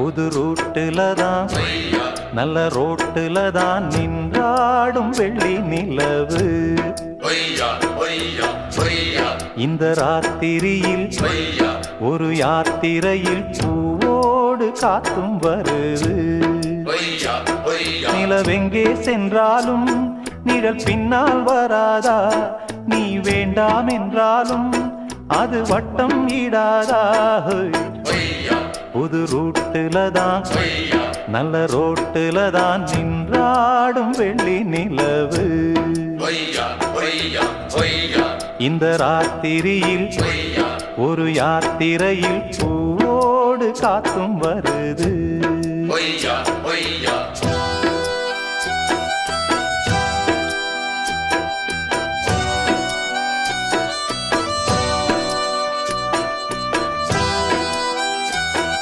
புது ரூட்டுல தான் நல்ல ரோட்டுல தான் நின்றாடும் வெள்ளி நிலவு. இந்த ராத்திரியில் ஒரு யாத்திரையில் பூவோடு காத்தும் வருது. நிலவெங்கே சென்றாலும் நிழல் பின்னால் வராதா? நீ வேண்டாம் என்றாலும் அது வட்டம் ஈடாதா? புது ரூட்டுல தான் நல்ல ரோட்டுல தான் நின்றாடும் வெள்ளி நிலவு. இந்த ராத்திரியில் ஒரு யாத்திரையில் பூவோடு காத்தும் வருது.